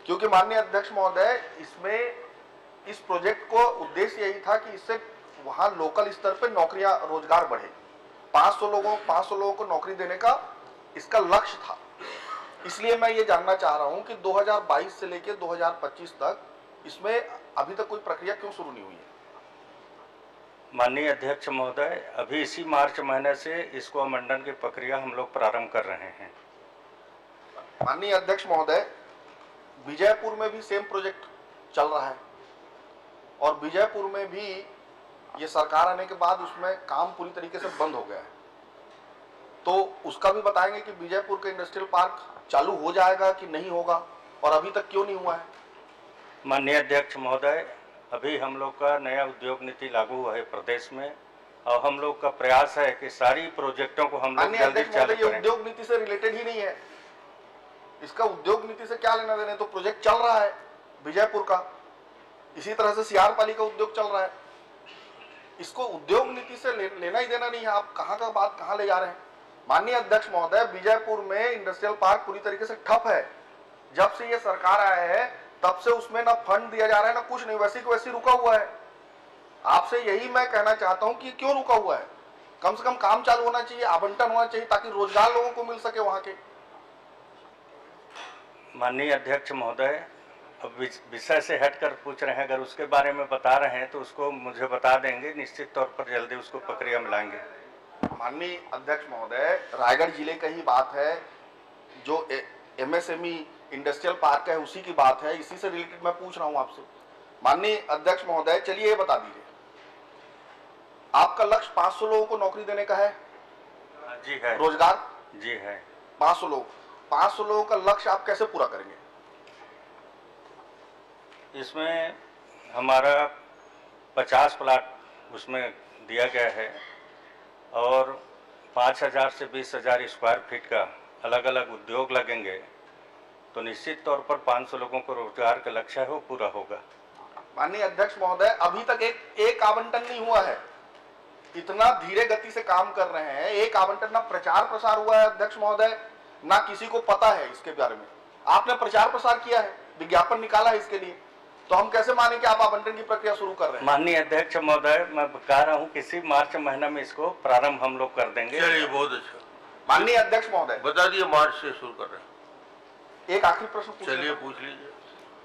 क्योंकि माननीय अध्यक्ष महोदय, इसमें इस प्रोजेक्ट को उद्देश्य यही था कि इससे वहां लोकल स्तर पे नौकरियां, रोजगार बढ़े। 500 लोगों को नौकरी देने का इसका लक्ष्य था। इसलिए मैं ये जानना चाह रहा हूं कि 2022 से लेकर 2025 तक इसमें अभी तक कोई प्रक्रिया क्यों शुरू नहीं हुई है? माननीय अध्यक्ष महोदय, अभी इसी मार्च महीने से इसको अमेंडन की प्रक्रिया हम लोग प्रारंभ कर रहे हैं। माननीय अध्यक्ष महोदय, विजयपुर में भी सेम प्रोजेक्ट चल रहा है और विजयपुर में भी ये सरकार आने के बाद उसमें काम पूरी तरीके से बंद हो गया है। तो उसका भी बताएंगे कि विजयपुर का इंडस्ट्रियल पार्क चालू हो जाएगा कि नहीं होगा और अभी तक क्यों नहीं हुआ है? माननीय अध्यक्ष महोदय, अभी हम लोग का नया उद्योग नीति लागू हुआ है प्रदेश में और हम लोग का प्रयास है कि सारी प्रोजेक्टों को हम लोग जल्दी चालू करें। ये उद्योग नीति से रिलेटेड ही नहीं है, इसका उद्योग नीति से क्या लेना देना? तो प्रोजेक्ट चल रहा है विजयपुर का, इसी तरह से सियारपाली का उद्योग चल रहा है। इसको उद्योग नीति से लेना ही देना नहीं है। आप कहां का बात कहां ले जा रहे हैं? माननीय अध्यक्ष महोदय, विजयपुर में इंडस्ट्रियल पार्क पूरी तरीके से ठप है। जब से ये सरकार आया है तब से उसमें ना फंड दिया जा रहा है ना कुछ नहीं, वैसी को वैसी रुका हुआ है। आपसे यही मैं कहना चाहता हूं कि क्यों रुका हुआ है? कम से कम काम चालू होना चाहिए, आवंटन होना चाहिए ताकि रोजगार लोगों को मिल सके वहां के। माननीय अध्यक्ष महोदय, अब विषय से हटकर पूछ रहे हैं, अगर उसके बारे में बता रहे हैं तो उसको मुझे बता देंगे, निश्चित तौर पर जल्दी उसको प्रक्रिया में लाएंगे। माननीय अध्यक्ष महोदय, रायगढ़ जिले का ही बात है, जो MSME इंडस्ट्रियल पार्क है उसी की बात है, इसी से रिलेटेड मैं पूछ रहा हूं आपसे। माननीय अध्यक्ष महोदय, चलिए ये बता दीजिए, आपका लक्ष्य 500 लोगों को नौकरी देने का है? जी है। रोजगार? जी है। 500 लोगों का लक्ष्य आप कैसे पूरा करेंगे? इसमें हमारा 50 प्लाट उसमें दिया गया है और 5000 से 20,000 स्क्वायर फीट का अलग अलग उद्योग लगेंगे, तो निश्चित तौर पर 500 लोगों को रोजगार का लक्ष्य है वो पूरा होगा। माननीय अध्यक्ष महोदय, अभी तक एक आवंटन नहीं हुआ है। इतना धीरे गति से काम कर रहे हैं, एक आवंटन ना प्रचार प्रसार हुआ है अध्यक्ष महोदय, ना किसी को पता है इसके बारे में। आपने प्रचार प्रसार किया है, विज्ञापन निकाला है इसके लिए, तो हम कैसे माने कि आप आवंटन की प्रक्रिया शुरू कर रहे हैं? माननीय अध्यक्ष महोदय, मैं कह रहा हूँ किसी मार्च महीना में इसको प्रारंभ हम लोग कर देंगे। चलिए, बहुत अच्छा। माननीय अध्यक्ष महोदय, बता दिए मार्च से शुरू कर रहे हैं। एक आखिरी प्रश्न चलिए, पूछ लीजिए।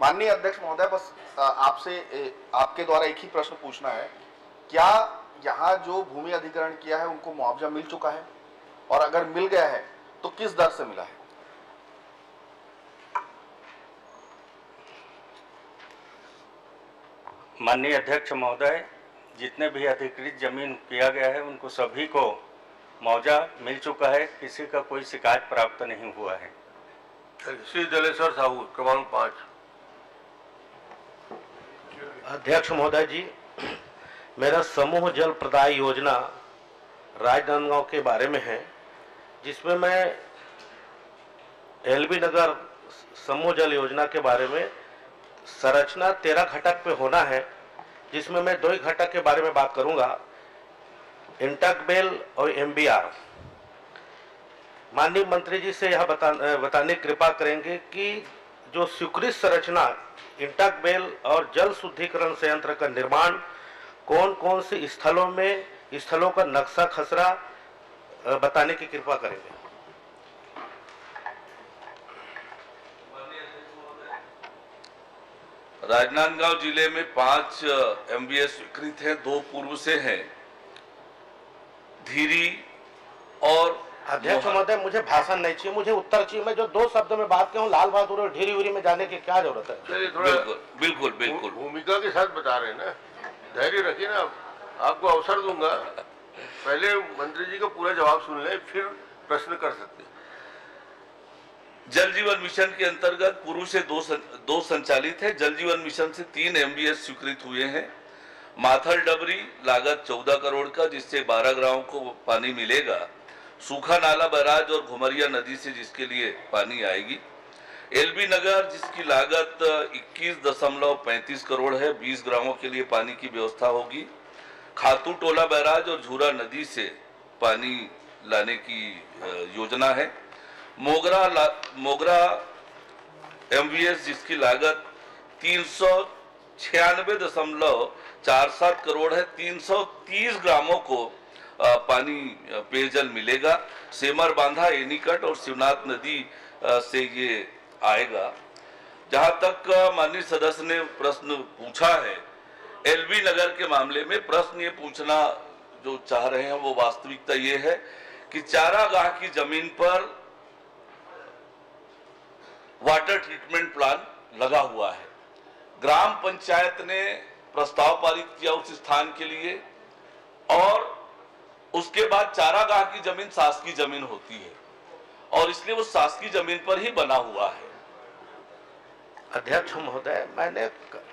माननीय अध्यक्ष महोदय, बस आपसे आपके द्वारा एक ही प्रश्न पूछना है, क्या यहाँ जो भूमि अधिग्रहण किया है उनको मुआवजा मिल चुका है, और अगर मिल गया है तो किस दर से मिला है? माननीय अध्यक्ष महोदय, जितने भी अधिकृत जमीन किया गया है उनको सभी को मुआवजा मिल चुका है, किसी का कोई शिकायत प्राप्त नहीं हुआ है। श्री दलेश्वर साहू, क्रमांक 5। अध्यक्ष महोदय जी, मेरा समूह जल प्रदाय योजना राजनांदगांव के बारे में है, जिसमें मैं LB नगर समूह जल योजना के बारे में संरचना 13 घटक पे होना है, जिसमें मैं 2 घटक के बारे में बात करूंगा, इंटकबेल और MBR। माननीय मंत्री जी से यह बताने की कृपा करेंगे कि जो स्वीकृत संरचना इंटकबेल और जल शुद्धिकरण संयंत्र का निर्माण कौन कौन से स्थलों का नक्शा खसरा बताने की कृपा करेंगे। राजनांदगांव जिले में 5 MBS स्वीकृत हैं, 2 पूर्व से हैं, धीरी और। अध्यक्ष महोदय, मुझे भाषण नहीं चाहिए, मुझे उत्तर चाहिए। मैं जो 2 शब्द में बात कहूँ, लाल बहादुर और ढीरी उरी में जाने की क्या जरूरत है? चलिए, थोड़ा बिल्कुल भूमिका के साथ बता रहे हैं ना, धैर्य रखिए ना। आपको अवसर दूंगा, पहले मंत्री जी का पूरा जवाब सुन ले, फिर प्रश्न कर सकते हैं। जल जीवन मिशन के अंतर्गत पूर्व से 2 संचालित है। जल जीवन मिशन से 3 MBS स्वीकृत हुए हैं। माथर डबरी लागत 14 करोड़ का, जिससे 12 गांवों को पानी मिलेगा। सूखा नाला बैराज और घुमरिया नदी से जिसके लिए पानी आएगी। LB नगर, जिसकी लागत 21.35 करोड़ है, 20 ग्रामों के लिए पानी की व्यवस्था होगी। खातू टोला बैराज और झूरा नदी से पानी लाने की योजना है। मोगरा MVS जिसकी लागत 396.47 करोड़ है। 330 ग्रामों को पानी पेयजल मिलेगा। सेमर बांधा, एनीकट और शिवनाथ नदी से ये आएगा। जहां तक माननीय सदस्य ने प्रश्न पूछा है LB नगर के मामले में, प्रश्न ये पूछना जो चाह रहे हैं वो वास्तविकता ये है कि चारागाह की जमीन पर वाटर ट्रीटमेंट प्लांट लगा हुआ है। ग्राम पंचायत ने प्रस्ताव पारित किया उस स्थान के लिए और उसके बाद चारागाह की जमीन शासकीय जमीन होती है और इसलिए वो शासकीय जमीन पर ही बना हुआ है। अध्यक्ष महोदय, मैंने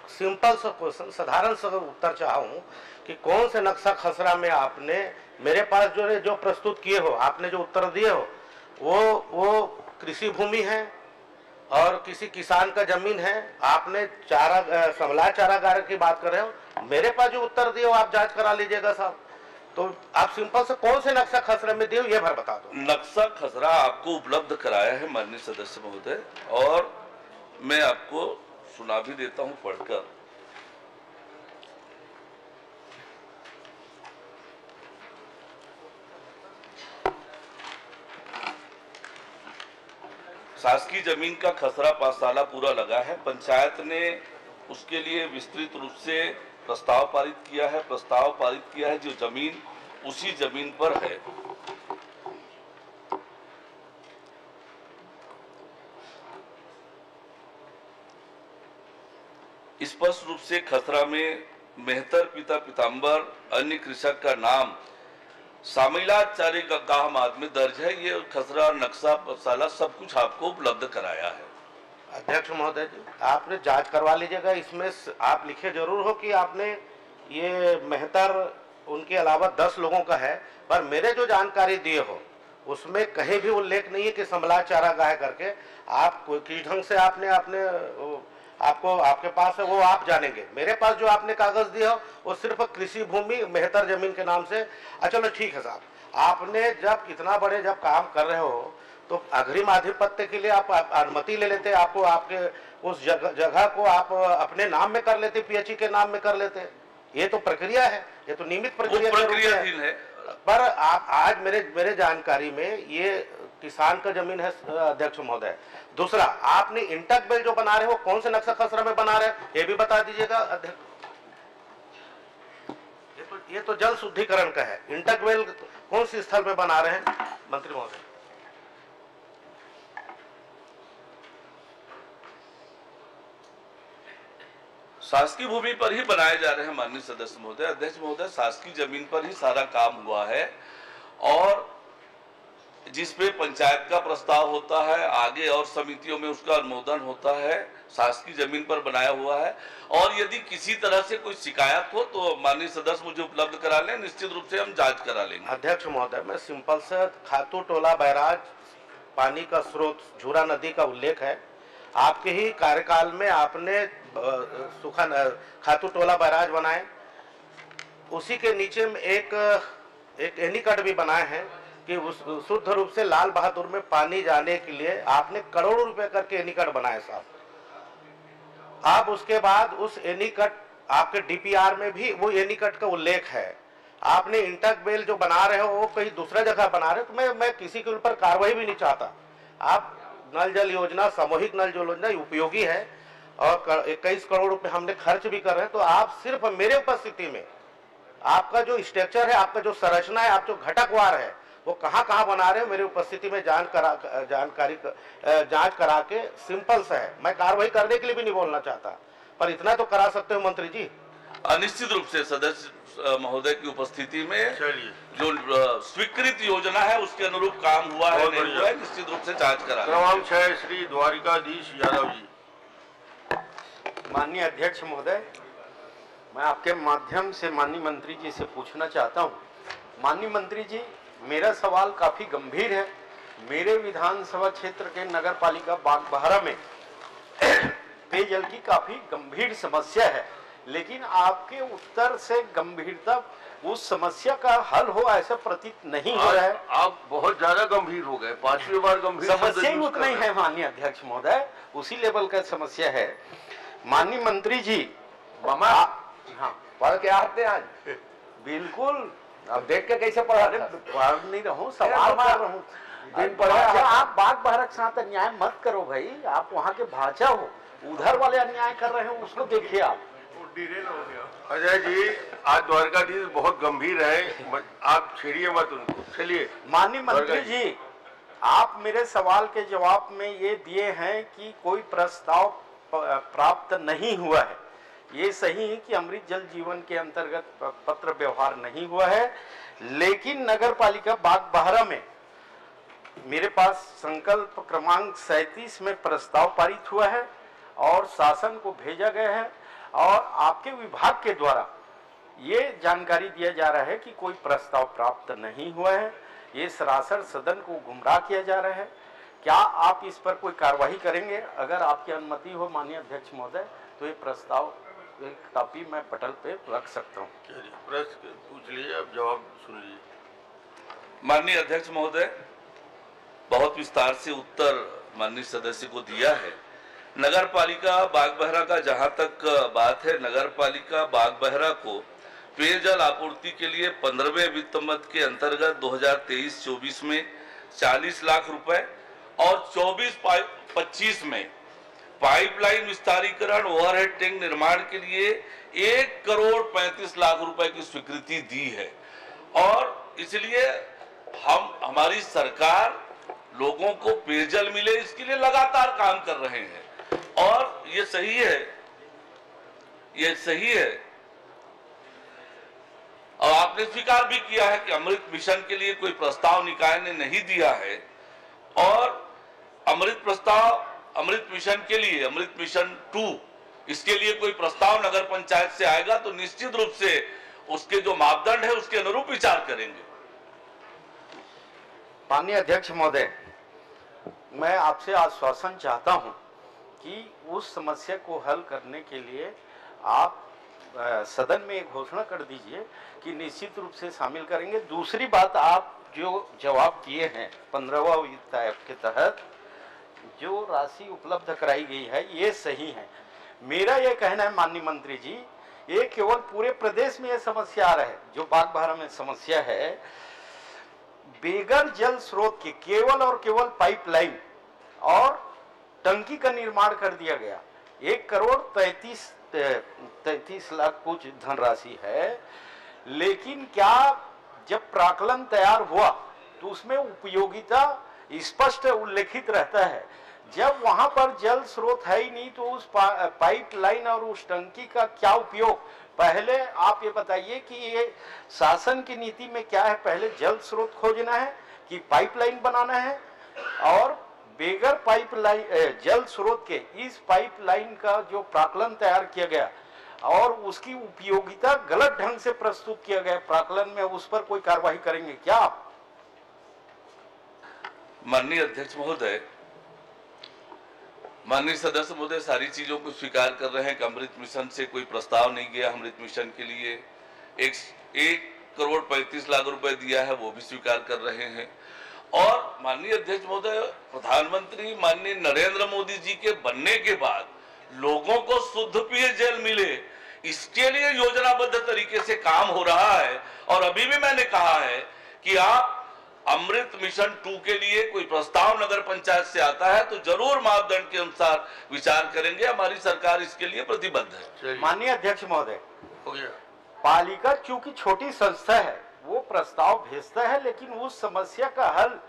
सिंपल सा क्वेश्चन, साधारण सा उत्तर चाहूँ कि कौन से नक्शा खसरा में आपने मेरे पास जो प्रस्तुत किए हो, आपने जो उत्तर दिए हो वो कृषि भूमि है और किसी किसान का जमीन है। आपने समला चारागाह की बात कर रहे हो, मेरे पास जो उत्तर दिए हो आप जांच करा लीजिएगा साहब। तो आप सिंपल से कौन से नक्शा खसरा में दिए हो ये भर बता दो। नक्शा खसरा आपको उपलब्ध कराया है माननीय सदस्य महोदय और मैं आपको सुना भी देता हूं पढ़कर। शासकीय जमीन का खसरा 5 साल पूरा लगा है। पंचायत ने उसके लिए विस्तृत रूप से प्रस्ताव पारित किया है। प्रस्ताव पारित किया है जो जमीन उसी जमीन पर है। स्पष्ट रूप से खसरा में मेहतर पिता पीताम्बर अन्य कृषक का नाम सामिला चारागाह माद में दर्ज है। ये खसरा, नक्शा, साला सब कुछ आपको उपलब्ध कराया है। अध्यक्ष महोदय जी, आपने जांच करवा लीजिएगा। इसमें आप लिखे जरूर हो कि आपने ये मेहतर उनके अलावा 10 लोगों का है, पर मेरे जो जानकारी दिए हो उसमें कहीं भी उल्लेख नहीं है कि समला चारागाह करके। आप किस ढंग से आपको आपके पास है वो आप जानेंगे। मेरे पास जो आपने कागज दिया हो वो सिर्फ कृषि भूमि मेहतर जमीन के नाम से। चलो ठीक है साहब, आपने जब इतना बड़े जब काम कर रहे हो तो अग्रिम आधिपत्य के लिए आप अनुमति ले लेते, आपको आपके उस जगह को आप अपने नाम में कर लेते, PHE के नाम में कर लेते। ये तो प्रक्रिया है, ये तो नियमित प्रक्रिया है। पर आप आज मेरे जानकारी में ये किसान का जमीन है अध्यक्ष महोदय। दूसरा, आपने इंटक बेल जो बना रहे हो कौन से नक्शा खसरा में बना रहे हैं ये भी बता दीजिएगा अध्यक्ष। ये तो जल शुद्धिकरण का है। इंटक बेल कौन सी स्थल पे बना रहे हैं मंत्री महोदय? शासकीय भूमि पर ही बनाए जा रहे हैं माननीय सदस्य महोदय। अध्यक्ष महोदय, शासकीय जमीन पर ही सारा काम हुआ है और जिस पे पंचायत का प्रस्ताव होता है, आगे और समितियों में उसका अनुमोदन होता है, शासकीय जमीन पर बनाया हुआ है। और यदि किसी तरह से कोई शिकायत हो तो माननीय सदस्य मुझे उपलब्ध करा लें, निश्चित रूप से हम जांच करा लेंगे। अध्यक्ष महोदय, मैं सिंपल से खातू टोला बैराज पानी का स्रोत झूरा नदी का उल्लेख है। आपके ही कार्यकाल में आपने खातू टोला बैराज बनाए, उसी के नीचे में एक एनीकट भी बनाए हैं कि उस शुद्ध रूप से लाल बहादुर में पानी जाने के लिए आपने करोड़ों रुपए करके एनीकट बनाए साहब। आप उसके बाद उस एनीकट आपके DPR में भी वो एनीकट का उल्लेख है। आपने इंटक बेल जो बना रहे हो वो कहीं दूसरा जगह बना रहे हो, तो मैं किसी के ऊपर कार्रवाई भी नहीं चाहता। आप नल जल योजना, सामूहिक नल जल योजना उपयोगी है और 21 करोड़ रुपए हमने खर्च भी कर रहे हैं। तो आप सिर्फ मेरे उपस्थिति में आपका जो स्ट्रक्चर है, आपका जो संरचना है, आप जो घटकवार है वो कहाँ बना रहे हो, मेरी उपस्थिति में जांच करा के सिंपल सा है। मैं कार्रवाई करने के लिए भी नहीं बोलना चाहता, पर इतना तो करा सकते हो मंत्री जी। निश्चित रूप से सदस्य महोदय की उपस्थिति में जो स्वीकृत योजना है उसके अनुरूप काम हुआ है नहीं हुआ है, निश्चित रूप से जांच करा। क्रमांक 6 श्री द्वारिकाधीश यादव जी। माननीय अध्यक्ष महोदय, मैं आपके माध्यम से माननीय मंत्री जी से पूछना चाहता हूं। माननीय मंत्री जी, मेरा सवाल काफी गंभीर है। मेरे विधानसभा क्षेत्र के नगर पालिका बागबहरा में पेयजल की काफी गंभीर समस्या है। लेकिन आपके उत्तर से गंभीरता उस समस्या का हल हो ऐसा प्रतीत नहीं हो रहा है। आप बहुत ज्यादा गंभीर हो गए, 5वीं बार गंभीर समस्या ही उतना ही है माननीय अध्यक्ष महोदय, उसी लेवल का समस्या है। माननीय मंत्री जी, मामा हाँ पढ़ के आते हैं आज? बिल्कुल, अब देख के कैसे पढ़ा? अरे पढ़ नहीं रहा हूँ, सवाल कर रहा हूँ। दिन पढ़ा अच्छा, आप बाघ बाहर के साथ अन्याय मत करो भाई, आप वहाँ के भाषा हो, उधर वाले अन्याय कर रहे हो उसको देखिए आप। अजय जी, आज द्वारकाधीश बहुत गंभीर है, आप छेड़िए मत उनको। चलिए माननीय मंत्री जी, आप मेरे सवाल के जवाब में ये दिए हैं कि कोई प्रस्ताव प्राप्त नहीं हुआ है। ये सही है कि अमृत जल जीवन के अंतर्गत पत्र व्यवहार नहीं हुआ है, लेकिन नगर पालिका बागबाहरा में मेरे पास संकल्प क्रमांक 37 में प्रस्ताव पारित हुआ है और शासन को भेजा गया है, और आपके विभाग के द्वारा ये जानकारी दिया जा रहा है कि कोई प्रस्ताव प्राप्त नहीं हुआ है। ये सरासर सदन को गुमराह किया जा रहा है। क्या आप इस पर कोई कार्रवाई करेंगे? अगर आपकी अनुमति हो माननीय अध्यक्ष महोदय, तो ये प्रस्ताव एक कॉपी मैं पटल पे रख सकता हूँ। चलिए, प्रश्न पूछ लीजिए, अब जवाब सुन लीजिए। माननीय अध्यक्ष महोदय, बहुत विस्तार से उत्तर माननीय सदस्य को दिया है। नगर पालिका बागबहरा का जहां तक बात है, नगर पालिका बागबहरा को पेयजल आपूर्ति के लिए 15वें वित्त मद के अंतर्गत 2023-24 में 40 लाख रुपए और 24-25 में पाइपलाइन विस्तारीकरण, ओवरहेड टैंक निर्माण के लिए 1 करोड़ 35 लाख रुपए की स्वीकृति दी है। और इसलिए हमारी सरकार लोगों को पेयजल मिले इसके लिए लगातार काम कर रहे हैं। और ये सही है और आपने स्वीकार भी किया है कि अमृत मिशन के लिए कोई प्रस्ताव निकाय ने नहीं दिया है, और अमृत मिशन के लिए, अमृत मिशन 2, इसके लिए कोई प्रस्ताव नगर पंचायत से आएगा तो निश्चित रूप से उसके जो मापदंड है उसके अनुरूप विचार करेंगे। माननीय अध्यक्ष महोदय, मैं आपसे आश्वासन चाहता हूं कि उस समस्या को हल करने के लिए आप सदन में एक घोषणा कर दीजिए कि निश्चित रूप से शामिल करेंगे। दूसरी बात, आप जो जवाब दिए हैं 15वां वित्त आयोग के तहत जो राशि उपलब्ध कराई गई है ये सही है। मेरा ये कहना है माननीय मंत्री जी, ये केवल पूरे प्रदेश में ये समस्या आ रहा है, जो बागबाहरा में समस्या है, बेगर जल स्रोत के केवल और केवल पाइपलाइन और टंकी का निर्माण कर दिया गया। 1 करोड़ 33 लाख कुछ धनराशि है, लेकिन क्या जब प्राक्कलन तैयार हुआ तो उसमें उपयोगिता स्पष्ट उल्लेखित रहता है। जब वहां पर जल स्रोत है ही नहीं तो उस पाइपलाइन और उस टंकी का क्या उपयोग? पहले आप ये बताइए कि ये शासन की नीति में क्या है, पहले जल स्रोत खोजना है कि पाइपलाइन बनाना है? और बेगर पाइपलाइन जल स्रोत के इस पाइपलाइन का जो प्राक्कलन तैयार किया गया और उसकी उपयोगिता गलत ढंग से प्रस्तुत किया गया प्राक्कलन में, उस पर कोई कार्रवाई करेंगे क्या आप? माननीय अध्यक्ष महोदय, माननीय सदस्य महोदय सारी चीजों को स्वीकार कर रहे हैं कि अमृत मिशन से कोई प्रस्ताव नहीं गया। अमृत मिशन के लिए 1 करोड़ 35 लाख रुपए दिया है, वो भी स्वीकार कर रहे हैं। और माननीय अध्यक्ष महोदय, प्रधानमंत्री माननीय नरेंद्र मोदी जी के बनने के बाद लोगों को शुद्ध पेयजल मिले, इसके लिए योजनाबद्ध तरीके से काम हो रहा है। और अभी भी मैंने कहा है कि आप अमृत मिशन 2 के लिए कोई प्रस्ताव नगर पंचायत से आता है तो जरूर मापदंड के अनुसार विचार करेंगे। हमारी सरकार इसके लिए प्रतिबद्ध है। माननीय अध्यक्ष महोदय, हो गया। पालिका चूंकि छोटी संस्था है वो प्रस्ताव भेजता है, लेकिन उस समस्या का हल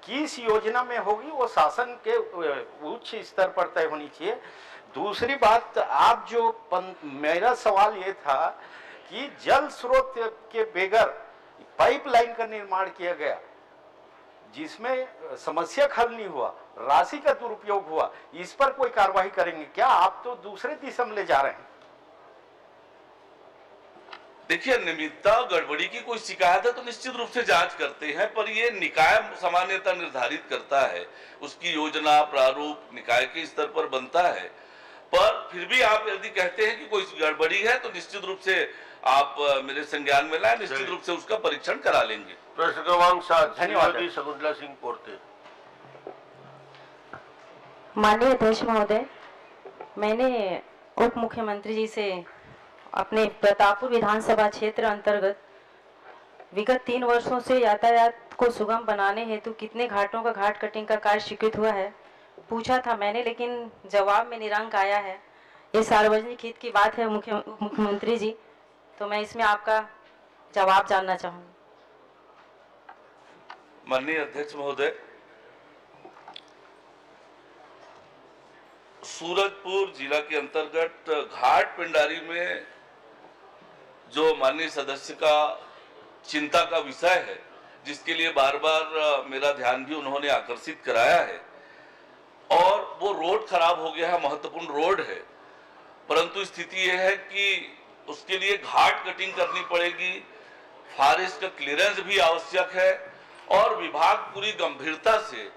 किस योजना में होगी वो शासन के उच्च स्तर पर तय होनी चाहिए। दूसरी बात, आप जो मेरा सवाल ये था कि जल स्रोत के बेगर पाइपलाइन का निर्माण किया गया जिसमें समस्या हल नहीं हुआ, राशि का दुरुपयोग हुआ, इस पर कोई कार्रवाई करेंगे क्या? आप तो दूसरे दिशा में ले जा रहे हैं। देखिए, अनियमितता गड़बड़ी की कोई शिकायत है तो निश्चित रूप से जांच करते हैं, पर ये निकाय सामान्यतः निर्धारित करता है, उसकी योजना प्रारूप निकाय के स्तर पर बनता है। पर फिर भी आप यदि कहते हैं कि कोई गड़बड़ी है तो निश्चित रूप से आप मेरे संज्ञान में लाए, निश्चित रूप से उसका परीक्षण करा लेंगे। प्रश्न क्रमांक 7 धन्यवाद। श्रीमती शकुंतला सिंह पोर्ते। माननीय अध्यक्ष महोदय, मैंने उप मुख्यमंत्री जी से अपने प्रतापपुर विधानसभा क्षेत्र अंतर्गत विगत 3 वर्षों से यातायात को सुगम बनाने हेतु कितने घाटों का घाट कटिंग का कार्य स्वीकृत हुआ है पूछा था मैंने, लेकिन जवाब में निरंक आया है। ये सार्वजनिक हित की बात है मुख्यमंत्री जी, तो मैं इसमें आपका जवाब जानना चाहूँगी। माननीय अध्यक्ष महोदय, सूरजपुर जिला के अंतर्गत घाट पिंडारी में जो माननीय सदस्य का चिंता का विषय है, जिसके लिए बार बार मेरा ध्यान भी उन्होंने आकर्षित कराया है, और वो रोड खराब हो गया है, महत्वपूर्ण रोड है, परंतु स्थिति यह है कि उसके लिए घाट कटिंग करनी पड़ेगी, फॉरेस्ट का क्लियरेंस भी आवश्यक है, और विभाग पूरी गंभीरता से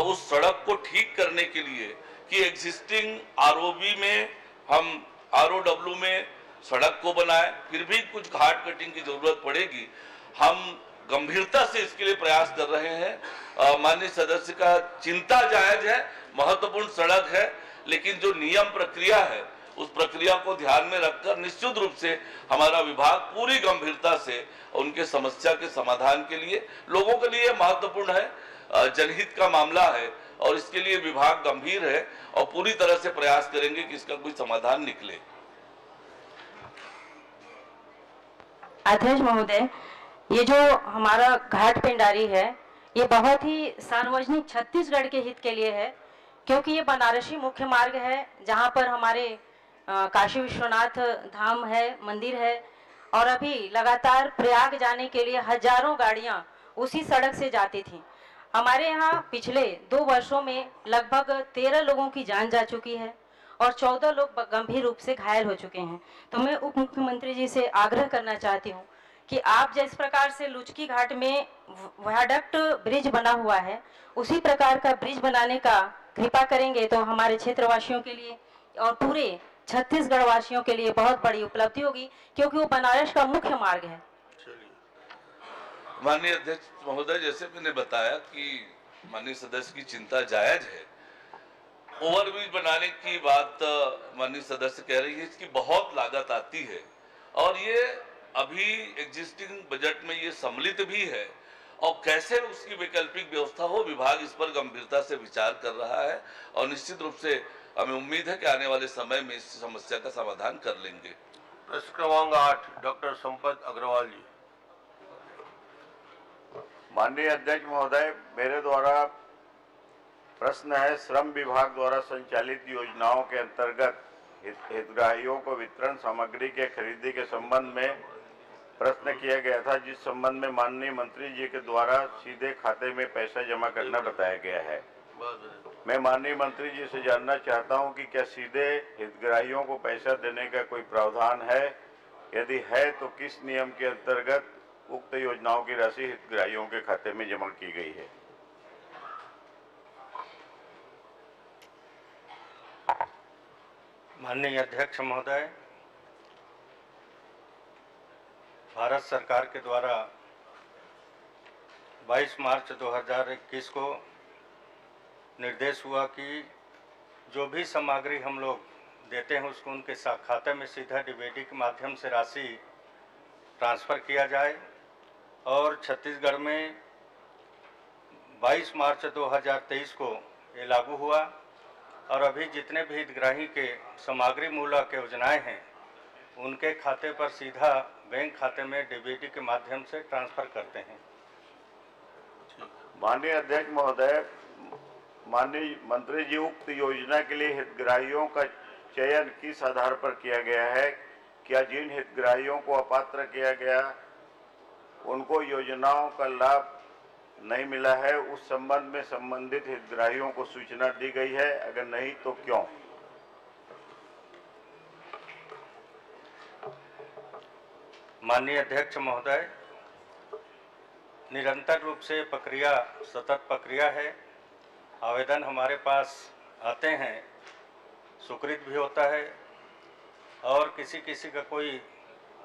उस सड़क को ठीक करने के लिए कि एग्जिस्टिंग आरओबी में हम आरओडब्ल्यू में सड़क को बनाए, फिर भी कुछ घाट कटिंग की जरूरत पड़ेगी। हम गंभीरता से इसके लिए प्रयास कर रहे हैं। माननीय सदस्य का चिंता जायज है, महत्वपूर्ण सड़क है, लेकिन जो नियम प्रक्रिया है उस प्रक्रिया को ध्यान में रखकर निश्चित रूप से हमारा विभाग पूरी गंभीरता से उनके समस्या के समाधान के लिए, लोगों के लिए महत्वपूर्ण है, जनहित का मामला है, और इसके लिए विभाग गंभीर है और पूरी तरह से प्रयास करेंगे कि इसका कोई समाधान निकले। अध्यक्ष महोदय, ये जो हमारा घाट पिंडारी है ये बहुत ही सार्वजनिक छत्तीसगढ़ के हित के लिए है, क्योंकि ये बनारसी मुख्य मार्ग है जहाँ पर हमारे काशी विश्वनाथ धाम है, मंदिर है, और अभी लगातार प्रयाग जाने के लिए हजारों गाड़ियाँ उसी सड़क से जाती थी। हमारे यहाँ पिछले 2 वर्षों में लगभग 13 लोगों की जान जा चुकी है और 14 लोग गंभीर रूप से घायल हो चुके हैं। तो मैं उप मुख्यमंत्री जी से आग्रह करना चाहती हूँ कि आप जिस प्रकार से लुचकी घाट में वायडक्ट ब्रिज बना हुआ है, उसी प्रकार का ब्रिज बनाने का कृपा करेंगे तो हमारे क्षेत्रवासियों के लिए और पूरे छत्तीसगढ़ वासियों के लिए बहुत बड़ी उपलब्धि होगी, क्योंकि वो बनारस का मुख्य मार्ग है। माननीय अध्यक्ष महोदय, जैसे मैंने बताया कि माननीय सदस्य की चिंता जायज है। ओवरब्रिज बनाने की बात माननीय सदस्य कह रही है, इसकी बहुत लागत आती है और ये अभी एग्जिस्टिंग बजट में ये सम्मिलित भी है, और कैसे उसकी वैकल्पिक व्यवस्था हो, विभाग इस पर गंभीरता से विचार कर रहा है और निश्चित रूप से हमें उम्मीद है कि आने वाले समय में इस समस्या का समाधान कर लेंगे। प्रश्न क्रमांक 8 डॉक्टर संपत अग्रवाल जी। माननीय अध्यक्ष महोदय, मेरे द्वारा प्रश्न है, श्रम विभाग द्वारा संचालित योजनाओं के अंतर्गत हितग्राहियों को वितरण सामग्री के खरीदी के संबंध में प्रश्न किया गया था, जिस संबंध में माननीय मंत्री जी के द्वारा सीधे खाते में पैसा जमा करना बताया गया है। मैं माननीय मंत्री जी से जानना चाहता हूं कि क्या सीधे हितग्राहियों को पैसा देने का कोई प्रावधान है? यदि है तो किस नियम के अंतर्गत उक्त योजनाओं की राशि हितग्राहियों के खाते में जमा की गई है? माननीय अध्यक्ष महोदय, भारत सरकार के द्वारा 22 मार्च 2021 को निर्देश हुआ कि जो भी सामग्री हम लोग देते हैं उसको उनके खाते में सीधा डीबीटी के माध्यम से राशि ट्रांसफ़र किया जाए, और छत्तीसगढ़ में 22 मार्च 2023 को ये लागू हुआ, और अभी जितने भी हितग्राही के सामग्री मूलक योजनाएं हैं उनके खाते पर सीधा बैंक खाते में डीबीटी के माध्यम से ट्रांसफ़र करते हैं। माननीय अध्यक्ष महोदय, माननीय मंत्री जी, उक्त योजना के लिए हितग्राहियों का चयन किस आधार पर किया गया है? क्या जिन हितग्राहियों को अपात्र किया गया उनको योजनाओं का लाभ नहीं मिला है, उस संबंध में संबंधित हितग्राहियों को सूचना दी गई है? अगर नहीं तो क्यों? माननीय अध्यक्ष महोदय, निरंतर रूप से प्रक्रिया सतत प्रक्रिया है। आवेदन हमारे पास आते हैं, स्वीकृत भी होता है और किसी किसी का कोई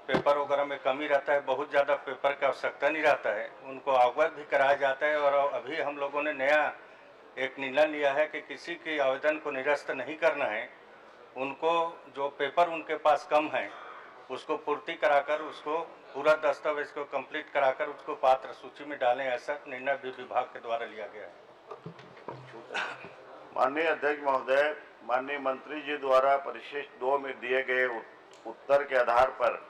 पेपर वगैरह में कमी रहता है, बहुत ज़्यादा पेपर की आवश्यकता नहीं रहता है, उनको अवगत भी कराया जाता है। और अभी हम लोगों ने नया एक निर्णय लिया है कि किसी के आवेदन को निरस्त नहीं करना है, उनको जो पेपर उनके पास कम है उसको पूर्ति कराकर उसको पूरा दस्तावेज को कंप्लीट कराकर उसको पात्र सूची में डालें, ऐसा निर्णय भी विभाग के द्वारा लिया गया है। माननीय अध्यक्ष महोदय, माननीय मंत्री जी द्वारा परिशिष्ट 2 में दिए गए उत्तर के आधार पर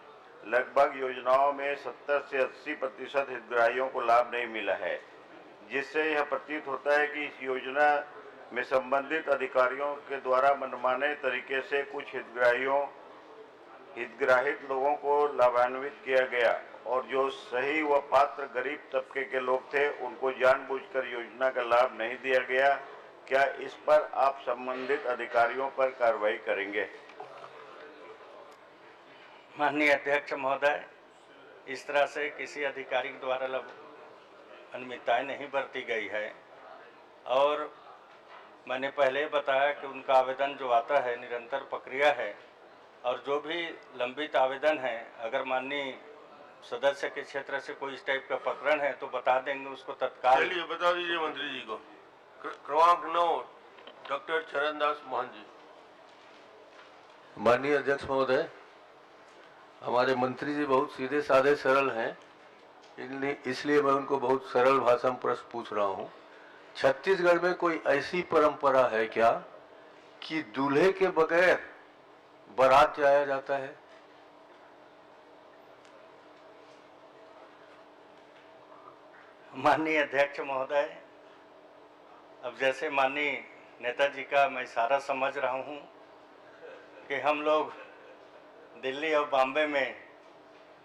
लगभग योजनाओं में 70 से 80% हितग्राहियों को लाभ नहीं मिला है, जिससे यह प्रतीत होता है कि इस योजना में संबंधित अधिकारियों के द्वारा मनमाने तरीके से कुछ हितग्राहित लोगों को लाभान्वित किया गया और जो सही व पात्र गरीब तबके के लोग थे उनको जानबूझकर योजना का लाभ नहीं दिया गया। क्या इस पर आप संबंधित अधिकारियों पर कार्रवाई करेंगे? माननीय अध्यक्ष महोदय, इस तरह से किसी अधिकारी द्वारा अनियमितताएं नहीं बरती गई है और मैंने पहले बताया कि उनका आवेदन जो आता है निरंतर प्रक्रिया है और जो भी लंबित आवेदन है, अगर माननीय सदस्य के क्षेत्र से कोई इस टाइप का प्रकरण है तो बता देंगे, उसको तत्काल। चलिए बता दीजिए मंत्री जी को। क्रमांक 9 डॉक्टर चरणदास मोहन जी। माननीय अध्यक्ष महोदय, हमारे मंत्री जी बहुत सीधे साधे सरल हैं, इसलिए मैं उनको बहुत सरल भाषा में प्रश्न पूछ रहा हूं। छत्तीसगढ़ में कोई ऐसी परंपरा है क्या कि दूल्हे के बगैर बारात जाया जाता है? माननीय अध्यक्ष महोदय, अब जैसे माननीय नेताजी का मैं इशारा समझ रहा हूं कि हम लोग दिल्ली और बॉम्बे में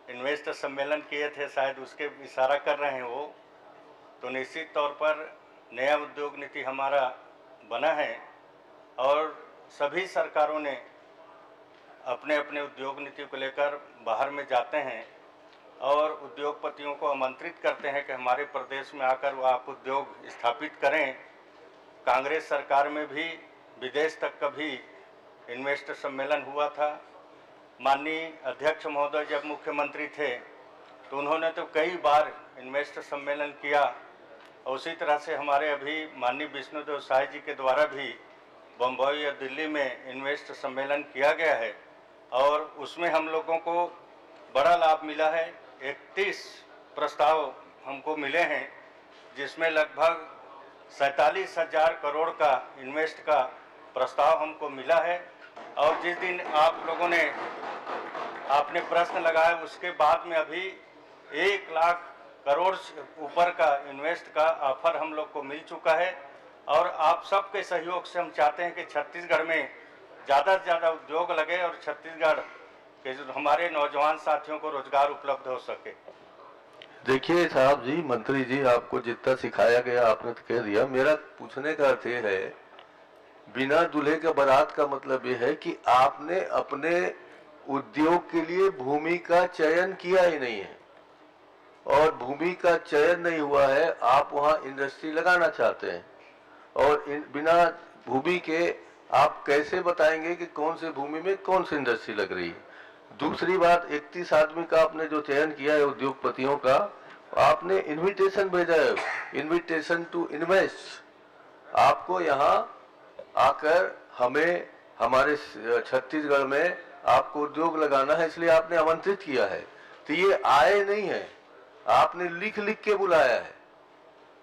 इन्वेस्टर सम्मेलन किए थे, शायद उसके इशारा कर रहे हैं वो, तो निश्चित तौर पर नया उद्योग नीति हमारा बना है और सभी सरकारों ने अपने अपने उद्योग नीति को लेकर बाहर में जाते हैं और उद्योगपतियों को आमंत्रित करते हैं कि हमारे प्रदेश में आकर वो आप उद्योग स्थापित करें। कांग्रेस सरकार में भी विदेश तक का भी इन्वेस्टर सम्मेलन हुआ था। माननीय अध्यक्ष महोदय जब मुख्यमंत्री थे तो उन्होंने तो कई बार इन्वेस्टर सम्मेलन किया और उसी तरह से हमारे अभी माननीय विष्णुदेव साय जी के द्वारा भी बम्बई या दिल्ली में इन्वेस्टर सम्मेलन किया गया है और उसमें हम लोगों को बड़ा लाभ मिला है। 31 प्रस्ताव हमको मिले हैं जिसमें लगभग 47,000 करोड़ का इन्वेस्ट का प्रस्ताव हमको मिला है और जिस दिन आप लोगों ने आपने प्रश्न लगाया उसके बाद में अभी 1 लाख करोड़ से ऊपर का इन्वेस्ट का ऑफर हम लोग को मिल चुका है और आप सबके सहयोग से हम चाहते हैं कि छत्तीसगढ़ में ज़्यादा से ज़्यादा उद्योग लगे और छत्तीसगढ़ के जो हमारे नौजवान साथियों को रोजगार उपलब्ध हो सके। देखिए साहब जी, मंत्री जी, आपको जितना सिखाया गया आपने तो कह दिया। मेरा पूछने का अर्थ ये है, बिना दूल्हे के बारात का मतलब ये है कि आपने अपने उद्योग के लिए भूमि का चयन किया ही नहीं है और भूमि का चयन नहीं हुआ है, आप वहां इंडस्ट्री लगाना चाहते हैं और बिना भूमि के आप कैसे बताएंगे कि कौन से भूमि में कौन सी इंडस्ट्री लग रही है? दूसरी बात, 31 आदमी का आपने जो चयन किया है उद्योगपतियों का, आपने इनविटेशन भेजा है, इनविटेशन टू इन्वेस्ट। आपको यहाँ आकर हमें हमारे छत्तीसगढ़ में आपको उद्योग लगाना है, इसलिए आपने आमंत्रित किया है। तो ये आए नहीं है, आपने लिख लिख के बुलाया है।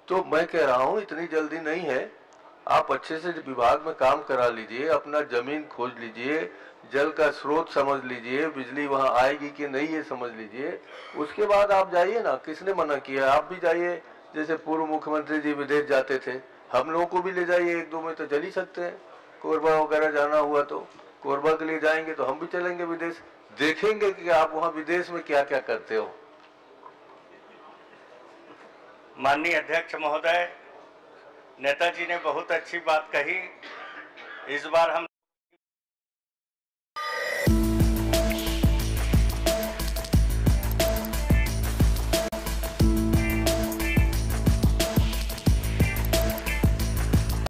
तो मैं कह रहा हूँ इतनी जल्दी नहीं है, आप अच्छे से विभाग में काम करा लीजिए, अपना जमीन खोज लीजिए, जल का स्रोत समझ लीजिए, बिजली वहाँ आएगी कि नहीं ये समझ लीजिए, उसके बाद आप जाइए ना। किसने मना किया? आप भी जाइए, जैसे पूर्व मुख्यमंत्री जी विदेश जाते थे, हम लोगों को भी ले जाइए, 1-2 में तो चल ही सकते हैं। कोरबा वगैरह जाना हुआ तो कोरबा के लिए जाएंगे तो हम भी चलेंगे विदेश, देखेंगे कि आप वहाँ विदेश में क्या क्या करते हो। माननीय अध्यक्ष महोदय, नेताजी ने बहुत अच्छी बात कही। इस बार हम